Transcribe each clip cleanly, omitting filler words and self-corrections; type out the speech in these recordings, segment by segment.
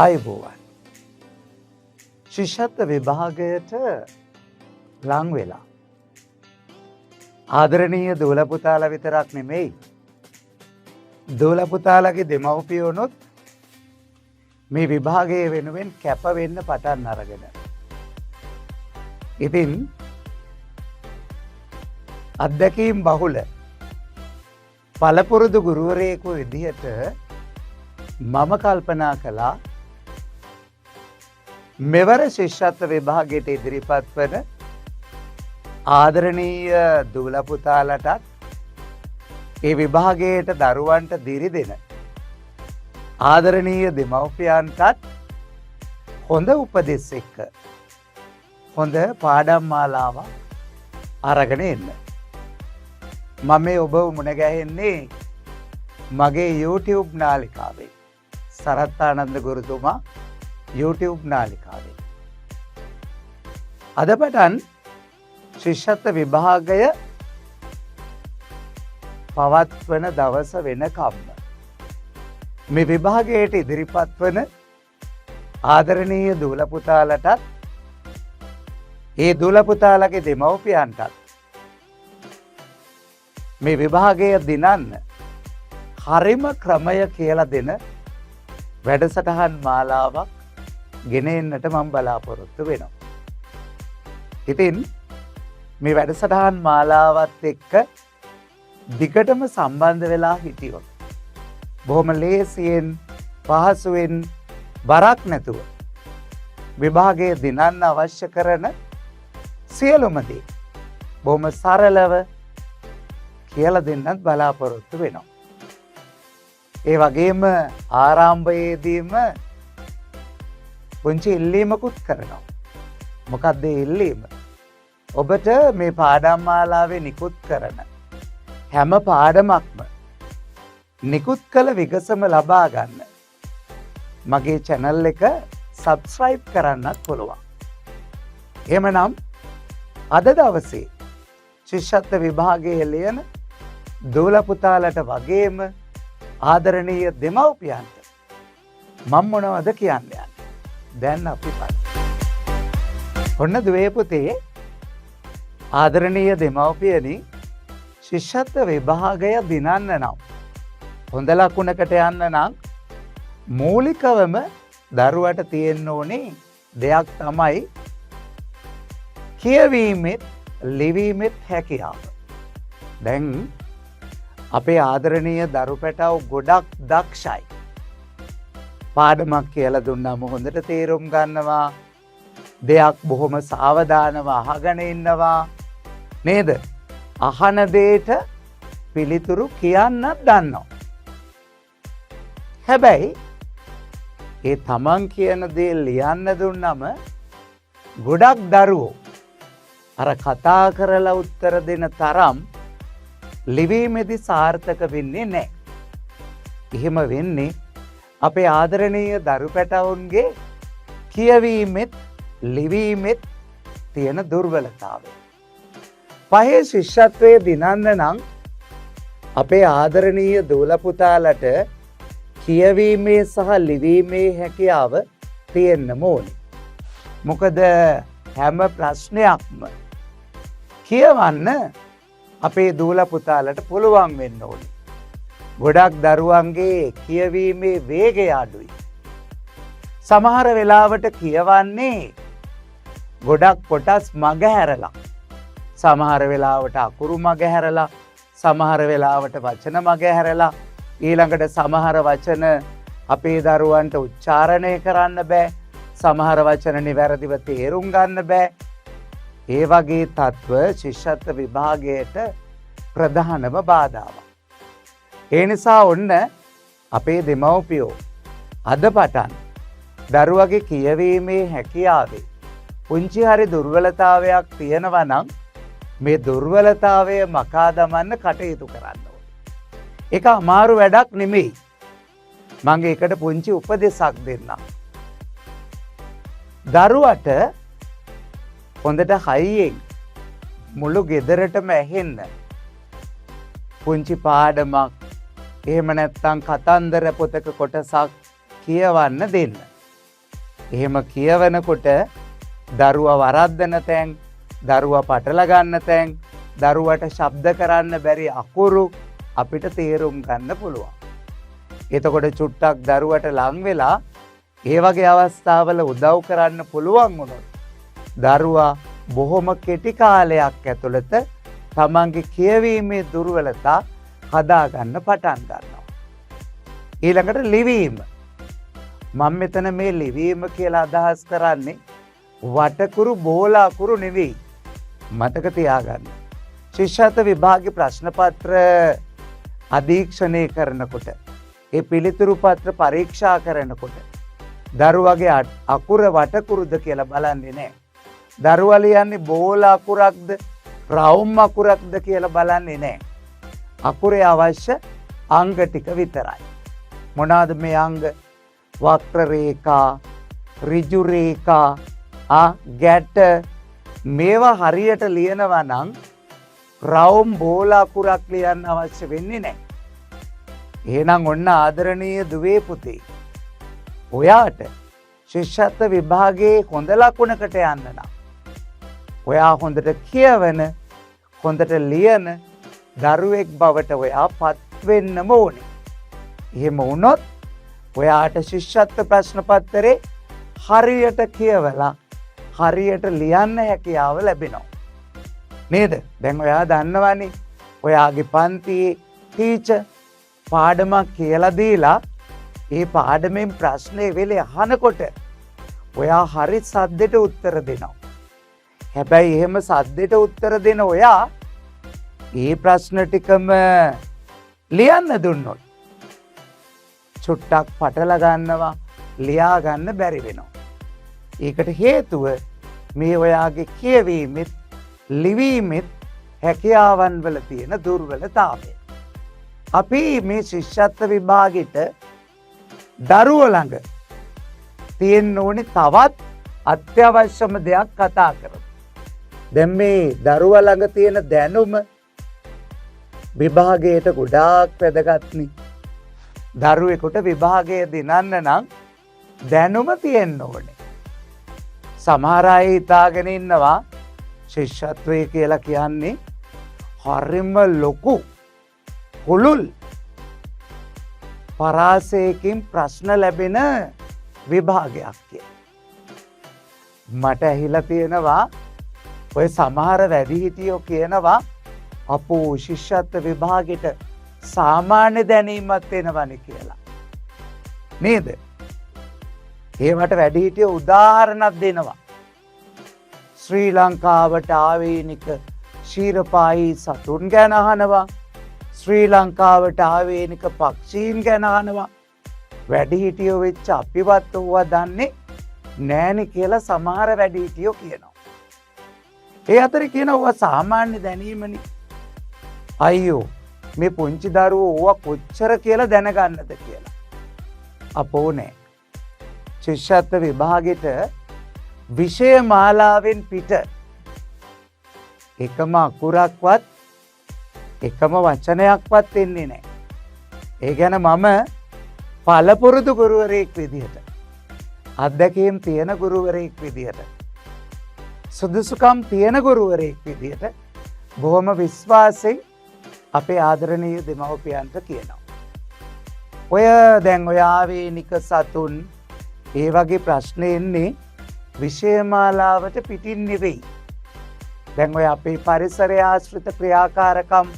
ආයුබෝවන්. ශිෂ්‍යත්ව විභාගයට ලං වෙලා ආදරණීය දූල පුතාලා විතරක් නෙමෙයි දූල පුතාලාගේ දෙමව්පියෝනොත් මේ විභාගයේ වෙනුවෙන් කැප වෙන්න පටන් අරගෙන. ඉතින් අත්දැකීම් බහුල පළපුරුදු ගුරුවරයෙකු විදිහට මම කල්පනා කළා මෙවර ශිෂ්‍යත්ව විභාගයට ඉදිරිපත් වන ආදරණීය දූල පුතාලටත් ඒ විභාගයට දරුවන්ට දිරි දෙන ආදරණීය දෙමව්පියන්ටත් හොඳ උපදෙස් එක්ක හොඳ පාඩම් මාලාවක් අරගෙන එන්න. මම මේ ඔබ මුණ ගැහෙන්නේ මගේ YouTube නාලිකාවේ. සරත්ආනන්ද ගුරුතුමා YouTube නාලිකාවේ. අද පටන් ශිෂ්‍යත්ව විභාගය පවත්වන දවස වෙනකම්ම මේ විභාගයට ඉදිරිපත් වන ආදරණීය දූල පුතාලටත් ඒ දූල පුතාලගේ දෙමව්පියන්ටත් මේ විභාගය දිනන්න හරිම ක්‍රමය කියලා දෙන වැඩසටහන් මාලාවක් ගෙන එන්නට මම බලාපොරොත්තු වෙනවා. ඉතින් මේ වැඩසටහන් මාලාවත් එක්ක දිගටම සම්බන්ධ වෙලා හිටියොත් බොහොම ලේසියෙන් පහසුවෙන් බරක් නැතුව විභාගයේ දිනන්න අවශ්‍ය කරන සියලුම දේ බොහොම සරලව කියලා දෙන්නත් බලාපොරොත්තු වෙනවා. ඒ වගේම ආරම්භයේදීම පුංචි ඉල්ලීමකුත් කරනවා. මොකක්ද ඒ ඉල්ලීම? ඔබට මේ පාඩම් මාලාවේ නිකුත් කරන හැම පාඩමක්ම නිකුත් කළ විගසම ලබා ගන්න මගේ channel එක subscribe කරන්නත් පුළුවන්. එහෙමනම් අද දවසේ ශිෂ්‍යත්ව විභාගයේ ලියන දූල පුතාලට වගේම ආදරණීය දෙමව්පියන්ට මම මොනවද කියන්නේ? දැන් අපි බලමු. ඔන්න දුවේ පුතේ ආදරණීය දෙමව්පියනි ශිෂ්‍යත්ව විභාගය දිනන්න නම් හොඳ ලකුණකට යන්න නම් මූලිකවම දරුවට තියෙන්න ඕනේ දෙයක් තමයි කියවීමෙත් ලිවීමෙත් හැකියාව. දැන් අපේ ආදරණීය දරු පැටව ගොඩක් දක්ෂයි. පාඩමක් කියලා දුන්නාම හොඳට තේරුම් ගන්නවා. දෙයක් බොහොම සාවධානව අහගෙන ඉන්නවා. නේද? අහන දෙයට පිළිතුරු කියන්නත් දන්නවා. හැබැයි ඒ තමන් කියන දේ ලියන්න දුන්නම ගොඩක් දරුවෝ අර කතා කරලා උත්තර දෙන තරම් ලිවීමේදී සාර්ථක වෙන්නේ නැහැ. එහෙම වෙන්නේ අපේ ආදරණීය දරු පැටවුන්ගේ කියවීමෙත් ලිවීමෙත් තියෙන දුර්වලතාවය. පහේ ශිෂ්‍යත්වයේ දිනන්න නම් අපේ ආදරණීය දූල පුතාලට කියවීමේ සහ ලිවීමේ හැකියාව තියෙන්න ඕනේ. මොකද හැම ප්‍රශ්නයක්ම කියවන්න අපේ දූල පුතාලට පුළුවන් වෙන්න ඕනේ. ගොඩක් දරුවන්ගේ කියවීමේ වේගය අඩුයි. සමහර වෙලාවට කියවන්නේ ගොඩක් කොටස් මගහැරලා. සමහර වෙලාවට අකුරු මගහැරලා, සමහර වෙලාවට වචන මගහැරලා, ඊළඟට සමහර වචන අපේ දරුවන්ට උච්චාරණය කරන්න බෑ. සමහර වචන නිවැරදිව තේරුම් ගන්න බෑ. ඒ වගේ තත්ත්ව ශිෂ්‍යත්ව විභාගයට ප්‍රධානම බාධාවක්. ඒ නිසා ඔන්න අපේ දෙමව්පියෝ අද පටන් දරුවගේ කියවීමේ හැකියාවේ පුංචි හරි දුර්වලතාවයක් තියෙනවා නම් මේ දුර්වලතාවය මකා දමන්න කටයුතු කරන්න ඕනේ. ඒක අමාරු වැඩක් නෙමෙයි. මම ඒකට පුංචි උපදෙසක් දෙන්නම්. දරුවට හොඳට හයියෙන් මුළු ගෙදරටම ඇහෙන්න පුංචි පාඩමක් එහෙම නැත්නම් කතන්දර පොතක කොටසක් කියවන්න දෙන්න. එහෙම කියවනකොට දරුවා වරද්දන තැන්, දරුවා පටල ගන්න තැන්, දරුවට ශබ්ද කරන්න බැරි අකුරු අපිට තේරුම් ගන්න පුළුවන්. එතකොට චුට්ටක් දරුවට ලං වෙලා ඒ වගේ අවස්ථාවල උදව් කරන්න පුළුවන් වුණොත් දරුවා බොහොම කෙටි කාලයක් ඇතුළත තමන්ගේ කියවීමේ දුර්වලතා හදාගන්න පටන් ගන්නවා. ඊළඟට ලිවීම. මම මෙතන මේ ලිවීම කියලා අදහස් කරන්නේ වටකුරු බෝලාකුරු නෙවෙයි. මතක තියාගන්න. ශිෂ්‍යත්ව විභාගයේ ප්‍රශ්න පත්‍ර අධීක්ෂණය කරනකොට ඒ පිළිතුරු පත්‍ර පරීක්ෂා කරනකොට දරුවගේ අකුර වටකුරුද කියලා බලන්නේ නැහැ. දරුවා ලියන්නේ බෝල අකුරක්ද රවුම් අකුරක්ද කියලා බලන්නේ නැහැ. අකුරේ අවශ්‍ය අංග ටික විතරයි. මොනවාද මේ අංග? වක්‍ර රේඛා, ඍජු රේඛා, ගැට මේවා හරියට ලියනවා නම් රවුම් බෝල අකුරක් ලියන්න අවශ්‍ය වෙන්නේ නැහැ. එහෙනම් ඔන්න ආදරණීය දුවේ පුතේ, ඔයාට ශිෂ්‍යත්ව විභාගයේ හොඳ ලකුණකට යන්න නම් ඔයා හොඳට කියවන, හොඳට ලියන දරුවෙක් බවට ඔයා පත් වෙන්නම ඕනේ. එහෙම වුණොත් ඔයාට ශිෂ්‍යත්ව ප්‍රශ්න පත්‍රේ හරියට කියවලා හරියට ලියන්න හැකියාව ලැබෙනවා. නේද? දැන් ඔයා දන්නවනේ ඔයාගේ පන්තියේ ටීචර් පාඩමක් කියලා දීලා ඒ පාඩමෙන් ප්‍රශ්නේ වෙලේ අහනකොට ඔයා හරි සද්දෙට උත්තර දෙනවා. හැබැයි එහෙම සද්දෙට උත්තර දෙන ඔයා ඒ ප්‍රශ්න ටිකම ලියන්න දුන්නොත් චුට්ටක් පටල ගන්නවා, ලියා ගන්න බැරි වෙනවා. ඒකට හේතුව මේ ඔයාගේ කියවීමෙත් ලිවීමෙත් හැකියාවන් වල තියෙන දුර්වලතාවය. අපි මේ ශිෂ්‍යත්ව විභාගෙට දරුවෝ ළඟ තියෙන්න ඕනේ තවත් අත්‍යවශ්‍යම දෙයක් කතා කරමු. දැන් මේ දරුවා ළඟ තියෙන දැනුම විභාගයට ගොඩාක් වැදගත්නේ. දරුවෙකුට විභාගය දිනන්න නම් දැනුම තියෙන්න ඕනේ. සමහර අය හිතාගෙන ඉන්නවා ශිෂ්‍යත්වය කියලා කියන්නේ හරිම ලොකු පුළුල් පරාසයකින් ප්‍රශ්න ලැබෙන විභාගයක් කියලා. මට ඇහිලා තියෙනවා ඔය සමහර වැඩිහිටියෝ කියනවා අපෝ ශිෂ්‍යත්ව විභාගෙට සාමාන්‍ය දැනීමක් එනවනේ කියලා. නේද? ඒවට වැඩිහිටියෝ උදාහරණයක් දෙනවා. ශ්‍රී ලංකාවට ආවේනික ශීරපායි සතුන් ගැන අහනවා. ශ්‍රී ලංකාවට ආවේනික පක්ෂීන් ගැන අහනවා. වැඩිහිටියෝ වෙච්ච අපිවත් ඕවා දන්නේ නෑනේ කියලා සමහර වැඩිහිටියෝ කියනවා. ඒ අතරේ කියනවා සාමාන්‍ය දැනීමනේ. අයියෝ මේ පුංචි දරුවෝ ඕවා කොච්චර කියලා දැනගන්නද කියලා. අපෝ නෑ. ශිෂ්‍යත්ව විභාගෙට විෂය මාලාවෙන් පිට එකම අකුරක්වත් එකම වචනයක්වත් එන්නේ නැහැ. ඒ ගැන මම පළපුරුදු ගුරුවරයෙක් විදිහට, අත්දැකීම් තියෙන ගුරුවරයෙක් විදිහට, සුදුසුකම් තියෙන ගුරුවරයෙක් විදිහට බොහොම විශ්වාසයෙන් අපේ ආදරණීය දෙමව්පියන්ට කියනවා. ඔය දැන් ඔය ආවේනික සතුන් ඒ වගේ ප්‍රශ්න එන්නේ විෂය මාලාවට පිටින් නෙවෙයි. දැන් ඔය අපේ පරිසරය ආශ්‍රිත ක්‍රියාකාරකම්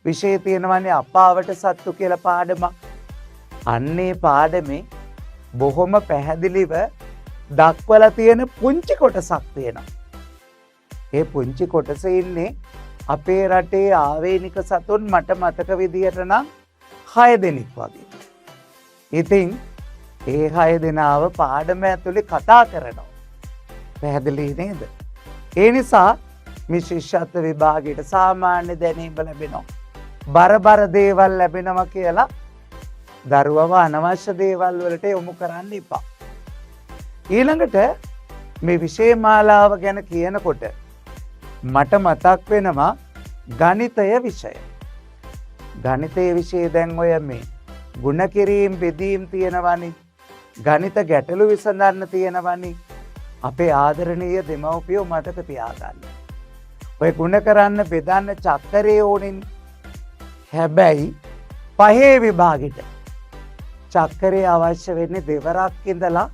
විෂය තියෙනවනේ අපාවට සත්තු කියලා පාඩමක්. අන්නේ පාඩමේ බොහොම පැහැදිලිව දක්වලා තියෙන පුංචි කොටසක් තියෙනවා. ඒ පුංචි කොටසේ ඉන්නේ අපේ රටේ ආවේනික සතුන් මට මතක විදියට නම් 6 දෙනෙක් වගේ. ඉතින් ඒ 6 දෙනාව පාඩම ඇතුලේ කතා කරනවා. පැහැදිලි නේද? ඒ නිසා මේ ශිෂ්‍යත්ව විභාගයට සාමාන්‍ය දැනීම ලැබෙනවා. බරබර දේවල් ලැබෙනවා කියලා දරුවව අනවශ්‍ය දේවල් වලට යොමු කරන්න එපා. ඊළඟට මේ විෂය මාලාව ගැන කියනකොට මට මතක් වෙනවා ගණිතය විෂය. ගණිතයේ විෂය දැන් ඔය මේ ගුණ කිරීම බෙදීම් තියෙනවනේ. ගණිත ගැටලු විසඳන්න තියෙනවනේ. අපේ ආදරණීය දෙමව්පියෝ මතක තියාගන්න. ඔය ගුණ කරන්න බෙදන්න චක්කරේ ඕනින්. හැබැයි පහේ විභාගෙට චක්කරේ අවශ්‍ය වෙන්නේ දෙවරක් ඉඳලා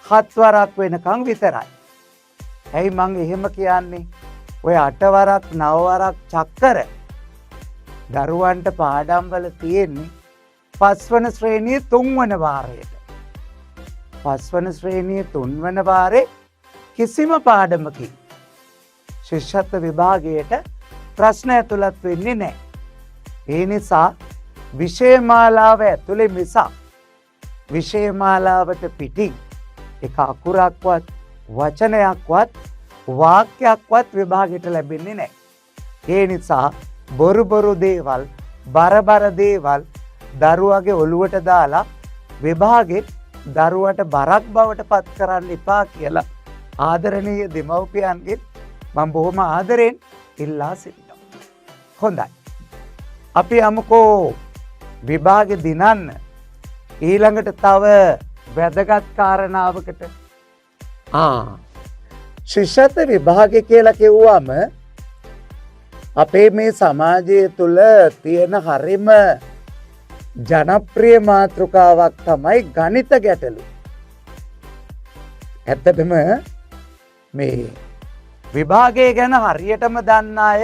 7 වරක් වෙනකන් විතරයි. ඇයි මං එහෙම කියන්නේ? ඔය 8 වරක් 9 වරක් චක්කර දරුවන්ට පාඩම් වල තියෙන්නේ 5 වන ශ්‍රේණියේ 3 වන වාරයට. 5 වන ශ්‍රේණියේ 3 වන වාරේ කිසිම පාඩමකින් ශිෂ්‍යත්ව විභාගයට ප්‍රශ්න ඇතුළත් වෙන්නේ නැහැ. ඒ නිසා විෂය මාලාව ඇතුලේ මිසක් විෂය මාලාවට පිටින් එක අකුරක්වත් වචනයක්වත් වාක්‍යයක්වත් විභාගයට ලැබෙන්නේ නැහැ. ඒ නිසා බොරු දේවල් බරබර දේවල් දරුවගේ ඔළුවට දාලා විභාගෙත් දරුවට බරක් බවට පත් කරන්න එපා කියලා ආදරණීය දෙමව්පියන්ගෙන් මම බොහොම ආදරෙන් ඉල්ලා සිටිනවා. හොඳයි. අපි යමුකෝ විභාගෙ දිනන්න ඊළඟට තව වැදගත් කාරණාවකට. ශිෂ්‍යත්ව විභාගය කියලා කිව්වම අපේ මේ සමාජය තුළ තියෙන හරිම ජනප්‍රිය මාතෘකාවක් තමයි ගණිත ගැටලු. ඇත්තටම මේ විභාගය ගැන හරියටම දන්න අය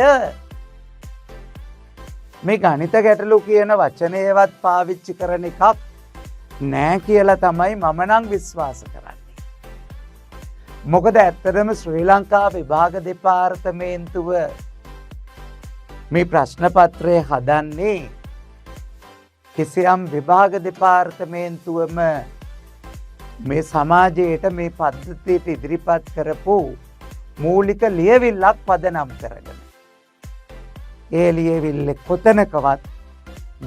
මේ ගණිත ගැටලු කියන වචනයවත් පාවිච්චි කරන එකක් නෑ කියලා තමයි මම නම් විශ්වාස කරන්නේ. මොකද ඇත්තටම ශ්‍රී ලංකා විභාග දෙපාර්තමේන්තුව මේ ප්‍රශ්න පත්‍රය හදන්නේ කිසියම් විභාග දෙපාර්තමේන්තුවම මේ සමාජයට මේ පද්ධතියට ඉදිරිපත් කරපු මූලික ලියවිල්ලක් පදනම් කරගෙන. ඒ ලියවිල්ලේ කොතනකවත්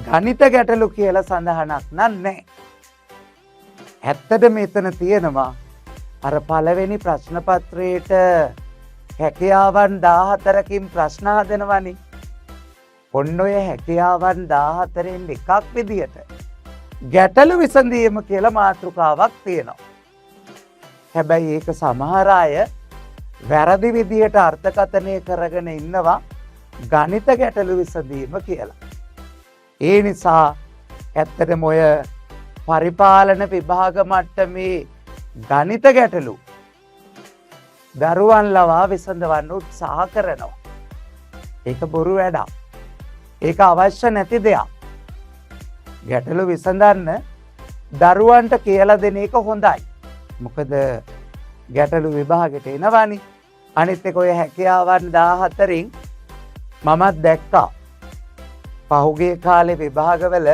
ගණිත ගැටලු කියලා සඳහනක් නැහැ. ඇත්තට මෙතන තියෙනවා අර පළවෙනි ප්‍රශ්න පත්‍රයේට හැකියාවන් 14කින් ප්‍රශ්න හදනවනේ. ඔන්න ඔය හැකියාවන් 14න් එකක් විදියට ගැටලු විසඳීම කියලා මාතෘකාවක් තියෙනවා. හැබැයි ඒක සමහර අය වැරදි විදියට අර්ථකථනය කරගෙන ඉන්නවා ගණිත ගැටලු විසඳීම කියලා. ඒ නිසා ඇත්තටම ඔය පරිපාලන විභාග මට්ටමේ ගණිත ගැටලු දරුවන් ලවා විසඳවන්න උත්සාහ කරනවා. ඒක බොරු වැඩක්. ඒක අවශ්‍ය නැති දෙයක්. ගැටලු විසඳන්න දරුවන්ට කියලා දෙන එක හොඳයි. මොකද ගැටලු විභාගෙට එනවනේ. අනිත් එක ඔය හැකියාවන් 14න් මමත් දැක්කා. පහුගිය කාලේ විභාගවල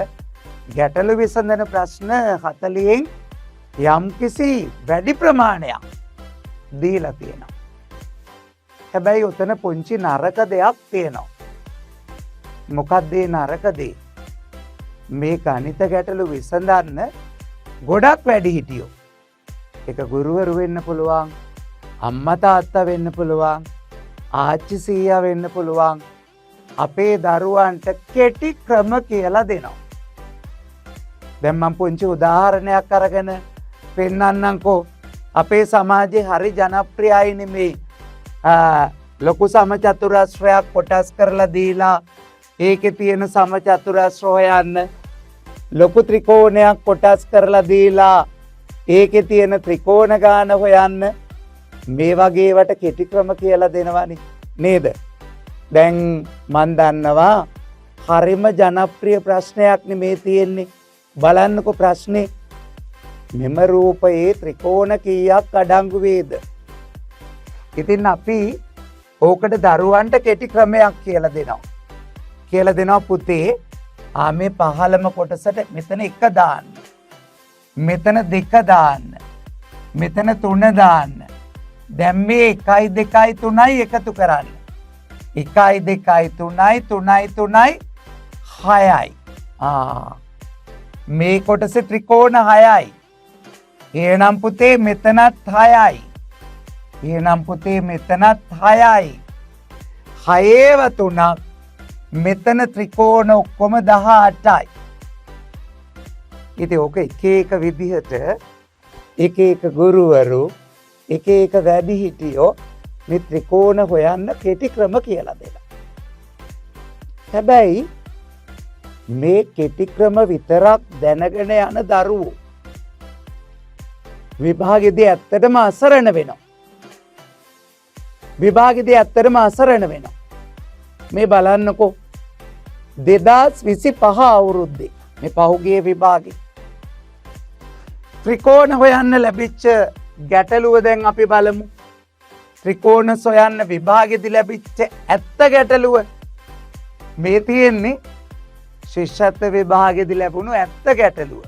ගැටලු විසඳන ප්‍රශ්න 40න් යම්කිසි වැඩි ප්‍රමාණයක් දීලා තියෙනවා. හැබැයි උතන පුංචි නරක දෙයක් තියෙනවා. මොකක්ද ඒ නරක දේ? මේ ගණිත ගැටලු විසඳන්න ගොඩක් වැඩි හිටියෝ. ඒක ගුරුවරු වෙන්න පුළුවන්, අම්මා තාත්තා වෙන්න පුළුවන්, ආච්චි සීයා වෙන්න පුළුවන්. අපේ දරුවන්ට කෙටි ක්‍රම කියලා දෙනවා. දැන් මම පුංචි උදාහරණයක් අරගෙන පෙන්නන්නම්කෝ. අපේ සමාජයේ හරි ජනප්‍රියයිනේ මේ ලොකු සමචතුරස්‍රයක් කොටස් කරලා දීලා ඒකේ තියෙන සමචතුරස්‍ර හොයන්න, ලොකු ත්‍රිකෝණයක් කොටස් කරලා දීලා ඒකේ තියෙන ත්‍රිකෝණ ගාන හොයන්න. මේ වගේ වට කෙටි ක්‍රම කියලා දෙනවනේ නේද? දැන් මන් දන්නවා හරිම ජනප්‍රිය ප්‍රශ්නයක් නෙමේ තියෙන්නේ. බලන්නකො ප්‍රශ්නේ. මෙම රූපයේ ත්‍රිකෝණ කීයක් අඩංගු වේද? ඉතින් අපි ඕකට දරුවන්ට කෙටි ක්‍රමයක් කියලා දෙනවා. කියලා දෙනවා පුතේ මේ පහළම කොටසට මෙතන 1 දාන්න. මෙතන 2 දාන්න. මෙතන 3 දාන්න. දැන් මේ 1 2 3යි එකතු කරන්න. 1 2 3යි 3යි 3යි 6යි. මේ කොටසේ ත්‍රිකෝණ 6යි. එහෙනම් පුතේ මෙතනත් 6යි. එහෙනම් පුතේ මෙතනත් 6යි. 6ව 3ක්. මෙතන ත්‍රිකෝණ ඔක්කොම 18යි. ඉතින් ඕක එක එක විදිහට එක එක ගුරුවරු එක එක වැඩිහිටියෝ මේ ත්‍රිකෝණ හොයන්න කෙටි ක්‍රම කියලා දෙනවා. හැබැයි මේ කෙටි ක්‍රම විතරක් දැනගෙන යන දරුවෝ විභාගෙදී ඇත්තටම අසරණ වෙනවා. විභාගෙදී ඇත්තටම අසරණ වෙනවා. මේ බලන්නකෝ 2025 අවුරුද්දේ මේ පහුගිය විභාගේ ත්‍රිකෝණ හොයන්න ලැබිච්ච ගැටලුව දැන් අපි බලමු. ත්‍රිකෝණ සොයන්න විභාගෙදී ලැබිච්ච ඇත්ත ගැටලුව මේ තියෙන්නේ ශිෂ්‍යත්ව විභාගෙදී ලැබුණු ඇත්ත ගැටලුව.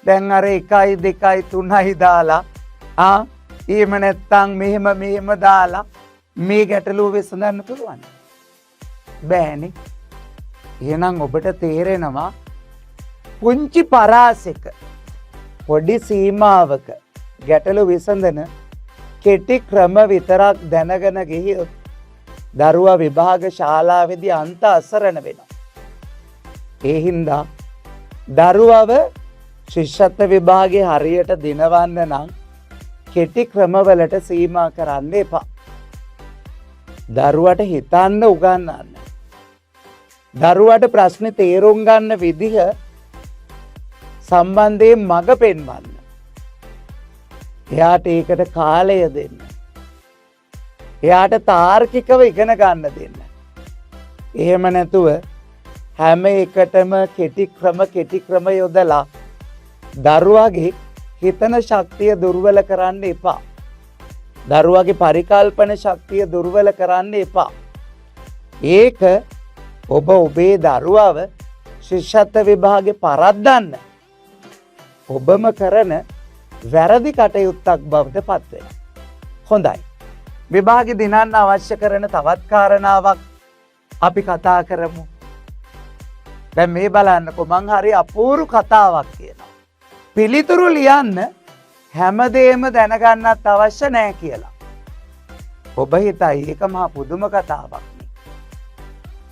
දැන් අර 1 2 3යි දාලා එහෙම නැත්තම් මෙහෙම දාලා මේ ගැටලුව විසඳන්න පුළුවන්. බෑනේ. එහෙනම් ඔබට තේරෙනවා පුංචි පරාසයක පොඩි සීමාවක ගැටලු විසඳන කෙටි ක්‍රම විතරක් දැනගෙන ගියොත් දරුවා විභාග ශාලාවේදී අන්ත අසරණ වෙනවා. ඒ හින්දා දරුවව ශිෂ්‍යත්ව විභාගේ හරියට දිනවන්න නම් කෙටි ක්‍රමවලට සීමා කරන්න එපා. දරුවට හිතන්න උගන්වන්න. දරුවට ප්‍රශ්න තේරුම් ගන්න විදිහ සම්බන්ධයෙන් මඟ පෙන්වන්න. එයාට ඒකට කාලය දෙන්න. එයාට තාර්කිකව ඉගෙන ගන්න දෙන්න. එහෙම නැතුව හැම එකටම කෙටි ක්‍රම යොදලා දරුවාගේ හිතන ශක්තිය දුර්වල කරන්න එපා. දරුවාගේ පරිකල්පන ශක්තිය දුර්වල කරන්න එපා. ඒක ඔබ ඔබේ දරුවව ශිෂ්‍යත්ව විභාගේ පරද්දන්න ඔබම කරන වැරදි කටයුත්තක් බවට පත් වෙනවා. හොඳයි. විභාගෙ දිනන්න අවශ්‍ය කරන තවත් කාරණාවක් අපි කතා කරමු. දැන් මේ බලන්නකො මං හරි අපූර්ව කතාවක් කියනවා. පිළිතුරු ලියන්න හැමදේම දැනගන්නත් අවශ්‍ය නැහැ කියලා. ඔබ හිතයි ඒක මහා පුදුම කතාවක් නේ.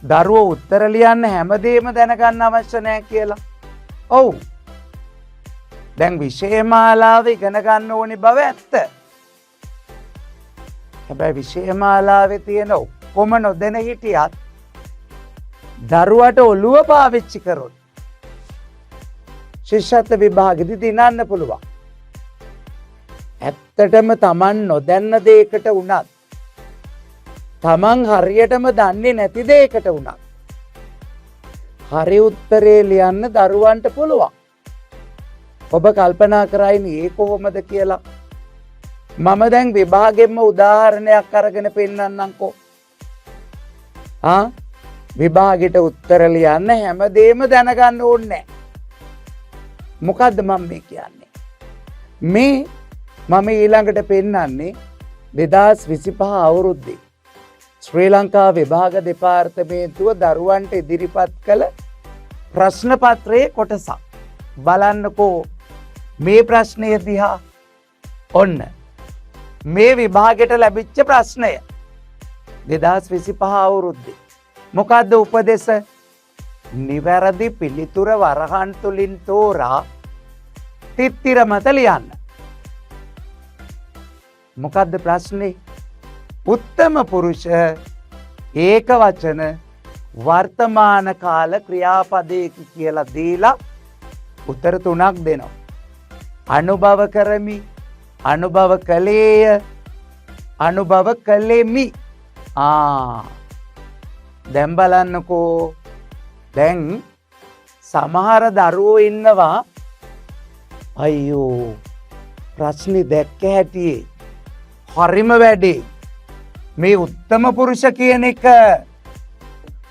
දරුවෝ උත්තර ලියන්න හැමදේම දැනගන්න අවශ්‍ය නැහැ කියලා. ඔව්. දැන් විෂය මාලාව ඉගෙන ගන්න ඕනි බව ඇත්ත. හැබැයි විෂය මාලාවේ තියෙන ඔක්කොම නොදැන හිටියත් දරුවට ඔළුව පාවිච්චි කරොත් ශිෂ්‍යත්ව විභාගෙදී දිනන්න පුළුවන්. ඇත්තටම Taman නොදන්න දෙයකට වුණත් Taman හරියටම දන්නේ නැති දෙයකට වුණත් හරි උත්තරේ ලියන්න දරුවන්ට පුළුවන්. ඔබ කල්පනා කරයිනේ ඒ කොහොමද කියලා. මම දැන් විභාගෙම උදාහරණයක් අරගෙන පෙන්නන්නම්කෝ. විභාගෙට උත්තර ලියන්න හැමදේම දැනගන්න ඕනේ නැහැ. මොකද්ද මම මේ කියන්නේ? මේ මම ඊළඟට පෙන්නන්නේ 2025 අවුරුද්දේ ශ්‍රී ලංකා විභාග දෙපාර්තමේන්තුව දරුවන්ට ඉදිරිපත් කළ ප්‍රශ්න පත්‍රයේ කොටසක්. බලන්නකෝ මේ ප්‍රශ්නය දිහා. ඔන්න මේ විභාගෙට ලැබිච්ච ප්‍රශ්නය 2025 අවුරුද්දේ. මොකද්ද උපදෙස? නිවැරදි පිළිතුර වරහන් තුලින් තෝරා තිත්තිර මත ලියන්න. මොකද්ද ප්‍රශ්නේ? උත්තම පුරුෂ ඒක වචන වර්තමාන කාල ක්‍රියාපදයක කියලා දීලා උත්තර 3ක් දෙනවා. අනුභව කරමි, අනුභව කළේය, අනුභව කළෙමි. දැන් බලන්නකෝ. දැන් සමහර දරුවෝ ඉන්නවා අයියෝ ප්‍රශ්නේ දැක්ක හැටියේ හරිම වැඩේ. මේ උත්තම පුරුෂ කියන එක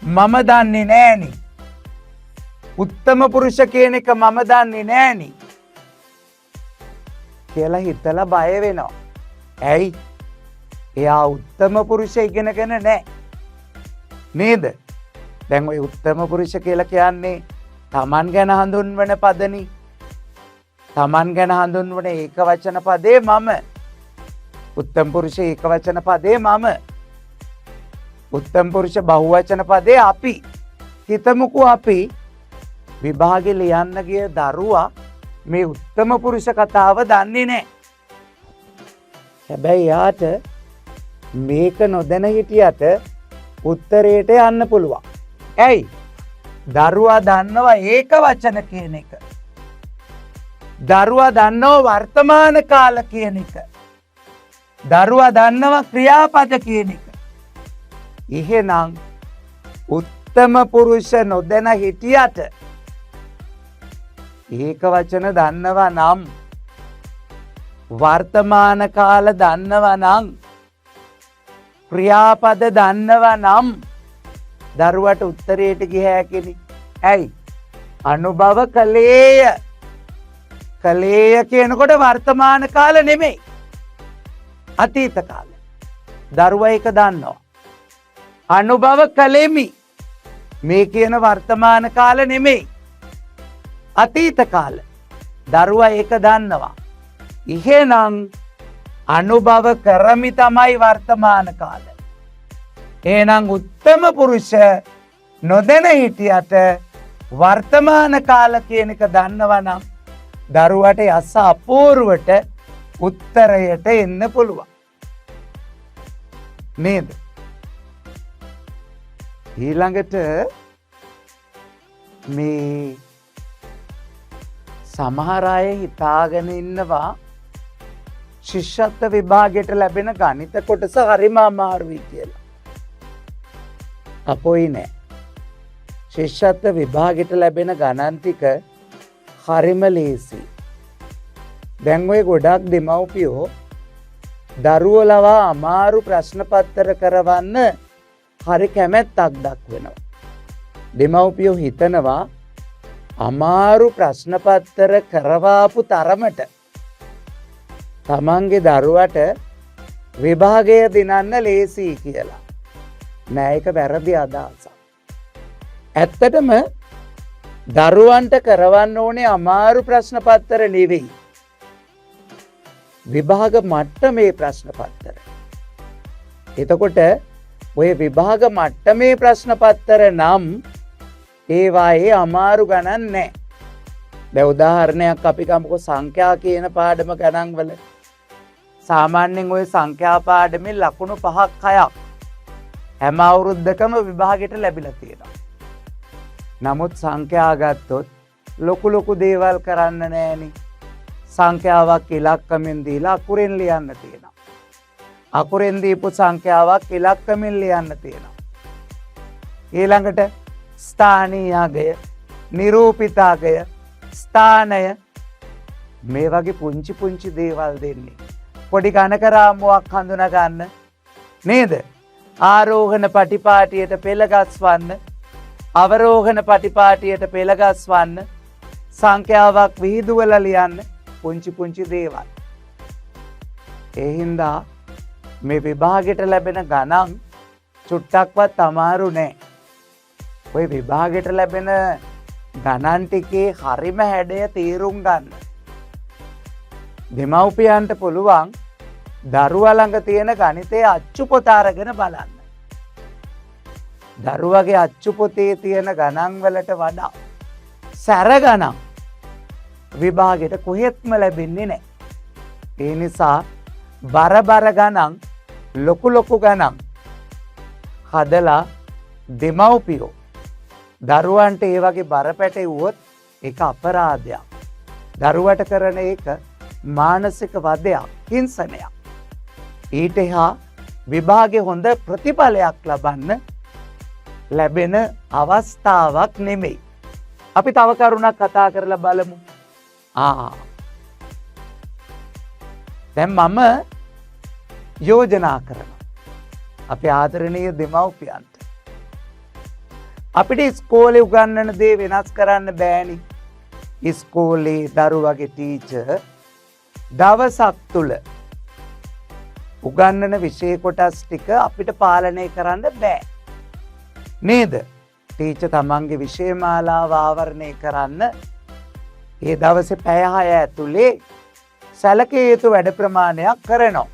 මම දන්නේ නෑනි. උත්තම පුරුෂ කියන එක මම දන්නේ නෑනි කියලා හිතලා බය වෙනවා. ඇයි? එයා උත්තම පුරුෂ ඉගෙනගෙන නෑ නේද? දැන් ওই උත්තම පුරුෂ කියලා කියන්නේ Taman ගැන හඳුන්වන පදනි. Taman ගැන හඳුන්වන ඒක වචන පදේ මම. උත්තම පුරුෂ ඒක වචන පදේ මම. උත්තම පුරුෂ බහුවචන පදේ අපි. හිතමුකෝ අපි විභාගෙ ලියන්න ගිය දරුවා මේ උත්තම පුරුෂ කතාව දන්නේ නැහැ. හැබැයි යාට මේක නොදැන හිටියට උත්තරයට යන්න පුළුවන්. ඇයි? දරුවා දන්නවා ඒක වචන කියන එක. දරුවා දන්නවා වර්තමාන කාල කියන එක. දරුවා දන්නවා ක්‍රියාපද කියන එක. එහෙනම් උත්තම පුරුෂ නොදැන හිටියට ඒක වචන දන්නවා නම් වර්තමාන කාල දන්නවා නම් ක්‍රියාපද දන්නවා නම් දරුවට උත්තරයට ගිය හැකිනි. ඇයි? අනුභව කලේය. කලේය කියනකොට වර්තමාන කාල නෙමෙයි. අතීත කාල. දරුවා ඒක දන්නවා. අනුභව කලෙමි. මේ කියන වර්තමාන කාල නෙමෙයි. අතීත කාල. දරුවා ඒක දන්නවා. එහෙනම් අනුභව කරමි තමයි වර්තමාන කාල. එහෙනම් උත්තම පුරුෂ නොදැන හිටියට වර්තමාන කාල කියන එක දන්නවනම් දරුවට යස අපූර්වට උත්තරයට එන්න පුළුවන්. නේද? ඊළඟට මේ සමහර අය හිතාගෙන ඉන්නවා ශිෂ්‍යත්ව විභාගයට ලැබෙන ගණිත කොටස හරිම අමාරුයි කියලා. අපොයි නෑ. ශිෂ්‍යත්ව විභාගයට ලැබෙන ගණන් ටික හරිම ලේසි. දැන් ඔය ගොඩක් දෙමව්පියෝ දරුවෝ ලවා අමාරු ප්‍රශ්න පත්‍ර කරවන්න හරි කැමැත්තක් දක්වනවා. දෙමව්පියෝ හිතනවා අමාරු ප්‍රශ්න පත්‍ර කරවාපු තරමට තමන්ගේ දරුවට විභාගය දිනන්න ලේසි කියලා. නෑ, ඒක වැරදි අදහසක්. ඇත්තටම දරුවන්ට කරවන්න ඕනේ අමාරු ප්‍රශ්න පත්‍ර නෙවෙයි. විභාග මට්ටමේ ප්‍රශ්න පත්‍ර. එතකොට ඔය විභාග මට්ටමේ ප්‍රශ්න පත්‍ර නම් ඒවායේ අමාරු ගණන් නැහැ. දැන් උදාහරණයක් අපි ගමුකෝ සංඛ්‍යා කියන පාඩම ගණන් වල. සාමාන්‍යයෙන් ওই සංඛ්‍යා පාඩමේ ලකුණු 5ක් 6ක් හැම අවුරුද්දකම විභාගයට ලැබිලා තියෙනවා. නමුත් සංඛ්‍යා ගත්තොත් ලොකු දේවල් කරන්න නෑනේ. සංඛ්‍යාවක් ඉලක්කමින් දීලා අකුරෙන් ලියන්න තියෙනවා. අකුරෙන් දීපු සංඛ්‍යාවක් ඉලක්කමින් ලියන්න තියෙනවා. ඊළඟට ස්ථානීයගය, නිරූපිතාගය, ස්ථානය මේ වගේ පුංචි දේවල් දෙන්නේ. පොඩි ගණක රාමුවක් හඳුනා ගන්න නේද? ආරෝහණ පටිපාටියට පෙළ ගස්වන්න, අවරෝහණ පටිපාටියට පෙළ ගස්වන්න, සංඛ්‍යාවක් විහිදුවලා ලියන්න පුංචි දේවල්. ඒ හින්දා මේ විභාගයට ලැබෙන ගණන් චුට්ටක්වත් අමාරු නෑ. ඔය විභාගයට ලැබෙන ගණන් ටිකේ හරිම හැඩය තේරුම් ගන්න. දෙමව්පියන්ට පුළුවන් දරුවා ළඟ තියෙන ගණිතයේ අච්චු පොත අරගෙන බලන්න. දරුවගේ අච්චු පොතේ තියෙන ගණන් වලට වඩා සැර ගණන් විභාගයට කොහෙත්ම ලැබෙන්නේ නැහැ. ඒ නිසා බර ගණන්, ලොකු ගණන් හදලා දෙමව්පියෝ දරුවන්ට ඒ වගේ බර පැටවුවොත් ඒක අපරාධයක්. දරුවට කරන එක මානසික වදයක්, හිංසනයක්. ඊට එහා විභාගේ හොඳ ප්‍රතිඵලයක් ලබන්න ලැබෙන අවස්ථාවක් නෙමෙයි. අපි තව කරුණක් කතා කරලා බලමු. දැන් මම යෝජනා කරනවා අපේ ආදරණීය දෙමව්පියන්ට. අපිට ඉස්කෝලේ උගන්වන දේ වෙනස් කරන්න බෑනේ. ඉස්කෝලේ දරුවගේ ටීචර් දවසක් තුල උගන්වන විෂය කොටස් ටික අපිට පාලනය කරන්න බෑ. නේද? ටීචර් තමන්ගේ විෂය මාලාව ආවරණය කරන්න ඒ දවසේ පැය 6 ඇතුලේ සැලකිය යුතු වැඩ ප්‍රමාණයක් කරනවා.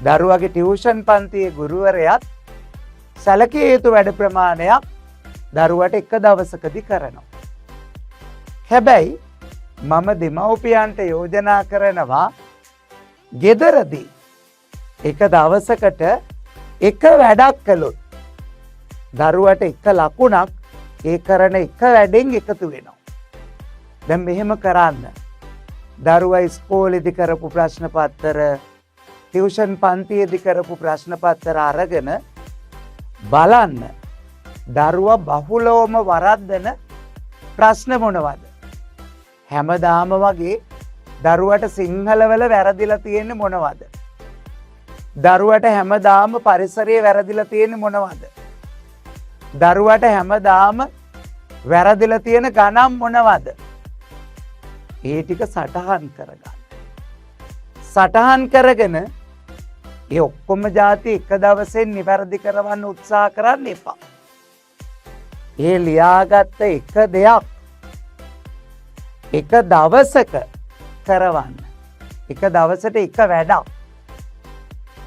දරුවගේ ටියුෂන් පන්තියේ ගුරුවරයාත් සැලකිය යුතු වැඩ ප්‍රමාණයක් දරුවට එක දවසකදී කරනවා. හැබැයි මම දෙමව්පියන්ට යෝජනා කරනවා ගෙදරදී එක දවසකට එක වැඩක් කළොත් දරුවට එක ලකුණක් ඒ කරන එක වැඩෙන් එකතු වෙනවා. දැන් මෙහෙම කරන්න. දරුවා ඉස්කෝලේදී කරපු ප්‍රශ්න පත්‍ර, ටියුෂන් පන්තියේදී කරපු ප්‍රශ්න පත්‍ර අරගෙන බලන්න. දරුවා බහුලවම වරද්දන ප්‍රශ්න මොනවද? හැමදාම වගේ දරුවට සිංහලවල වැරදිලා තියෙන්නේ මොනවද? දරුවට හැමදාම පරිසරයේ වැරදිලා තියෙන්නේ මොනවද? දරුවට හැමදාම වැරදිලා තියෙන ගණන් මොනවද? ඒ ටික සටහන් කරගන්න. සටහන් කරගෙන ඒ ඔක්කොම જાති එක දවසෙන් නිවැරදි කරවන්න උත්සාහ කරන්න එපා. ඒ ලියාගත්ත එක දෙයක් එක දවසක කරවන්න. එක දවසට එක වැඩක්.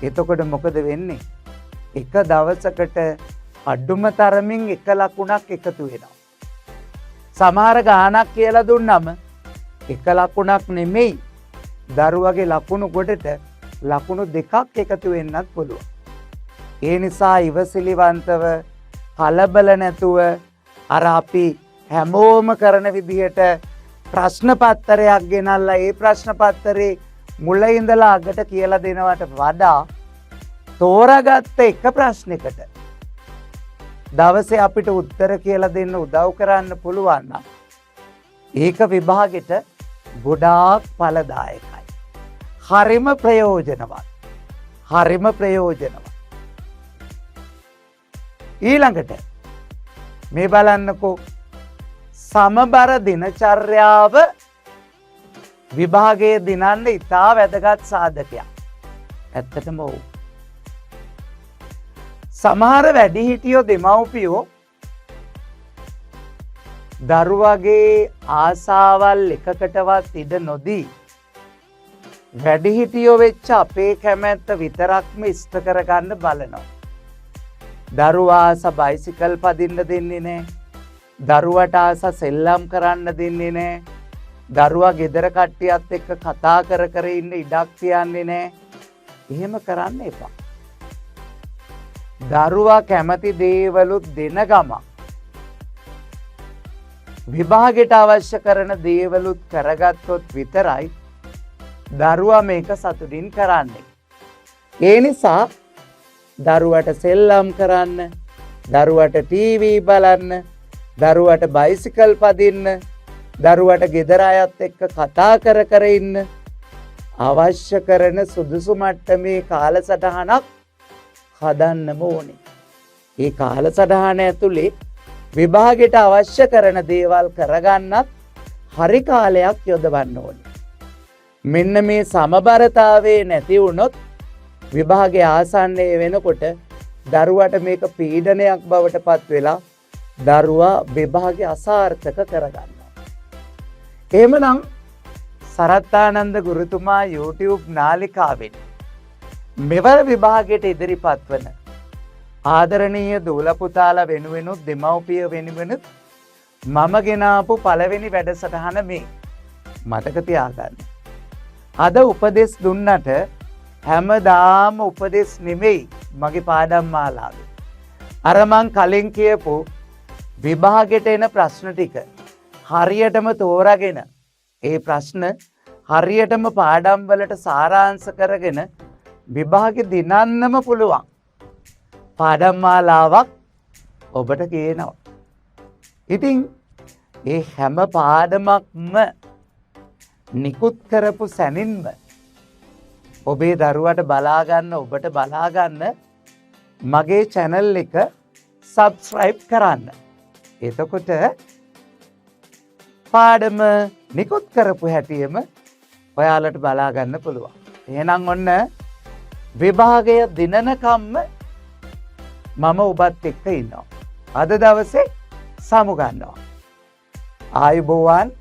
එතකොට මොකද වෙන්නේ? එක දවසකට අඩුම තරමින් එක ලකුණක් එකතු වෙනවා. සමහර ගානක් කියලා දුන්නම එක ලකුණක් නෙමෙයි දරුවගේ ලකුණු ගොඩට ලකුණු දෙකක් එකතු වෙන්නත් පුළුවන්. ඒ නිසා ඉවසිලිවන්තව කලබල නැතුව අර අපි හැමෝම කරන විදිහට ප්‍රශ්න පත්‍රයක් ගෙනල්ලා ඒ ප්‍රශ්න පත්‍රේ මුල ඉඳලා අගට කියලා දෙනවට වඩා තෝරාගත්ත එක ප්‍රශ්නයකට දවසේ අපිට උත්තර කියලා දෙන්න උදව් කරන්න පුළුවන් නම් ඒක විභාගෙට ගොඩාක් ඵලදායකයි. හරිම ප්‍රයෝජනවත්. හරිම ප්‍රයෝජනවත්. ඊළඟට මේ බලන්නකෝ සමබර දිනචර්යාව විභාගයේ දිනන්න ඉතා වැදගත් සාධකයක්. ඇත්තටම ඔව්. සමහර වැඩිහිටියෝ දෙමව්පියෝ දරුවගේ ආසාවල් එකකටවත් ඉඩ නොදී වැඩිහිටියෝ වෙච්ච අපේ කැමැත්ත විතරක්ම ඉෂ්ට කරගන්න බලනවා. දරුවා ආස බයිසිකල් පදින්න දෙන්නේ නැහැ. දරුවට ආස සෙල්ලම් කරන්න දෙන්නේ නැහැ. දරුවා ගෙදර කට්ටියත් එක්ක කතා කර කර ඉන්න ඉඩක් තියන්නේ නැහැ. එහෙම කරන්න එපා. දරුවා කැමති දේවලුත් දෙන ගම විභාගයට අවශ්‍ය කරන දේවලුත් කරගත්තොත් විතරයි දරුවා මේක සතුටින් කරන්නේ. ඒ නිසා දරුවට සෙල්ලම් කරන්න, දරුවට ටීවී බලන්න, දරුවට බයිසිකල් පදින්න, දරුවට ගෙදර අයත් එක්ක කතා කර කර ඉන්න අවශ්‍ය කරන සුදුසු මට්ටමේ කාලසටහනක් හදන්නම ඕනේ. ඒ කාලසටහන ඇතුලේ විභාගයට අවශ්‍ය කරන දේවල් කරගන්නත් හරි කාලයක් යොදවන්න ඕනේ. මෙන්න මේ සමබරතාවයේ නැති වුණොත් විභාගයේ ආසන්නයේ වෙනකොට දරුවට මේක පීඩනයක් බවට පත් වෙලා දරුවා විභාගය අසාර්ථක කරගන්නවා. එහෙමනම් සරත්තානන්ද ගුරුතුමා YouTube නාලිකාවෙන් මෙවර විභාගයට ඉදිරිපත් වන ආදරණීය දූල පුතාලා වෙනුවෙනුත් දෙමව්පිය වෙනුවෙනුත් මම ගෙනාපු පළවෙනි වැඩසටහන මේ. මතක තියාගන්න. අද උපදෙස් දුන්නට හැමදාම උපදෙස් නෙමෙයි මගේ පාඩම් මාලාවේ. අර මං කලින් කියපු විභාගයට එන ප්‍රශ්න ටික හරියටම තෝරාගෙන ඒ ප්‍රශ්න හරියටම පාඩම් වලට සාරාංශ කරගෙන විභාගෙ දිනන්නම පුළුවන් පාඩම් මාලාවක් ඔබට කියනවා. ඉතින් ඒ හැම පාඩමක්ම නිකුත් කරපු සැනින්ම ඔබේ දරුවට බලාගන්න, ඔබට බලාගන්න මගේ channel එක subscribe කරන්න. එතකොට පාඩම නිකුත් කරපු හැටියෙම ඔයාලට බලාගන්න පුළුවන්. එහෙනම් ඔන්න විභාගය දිනනකම්ම මම ඔබත් එක්ක ඉන්නවා. අද දවසේ සමු ගන්නවා. ආයුබෝවන්.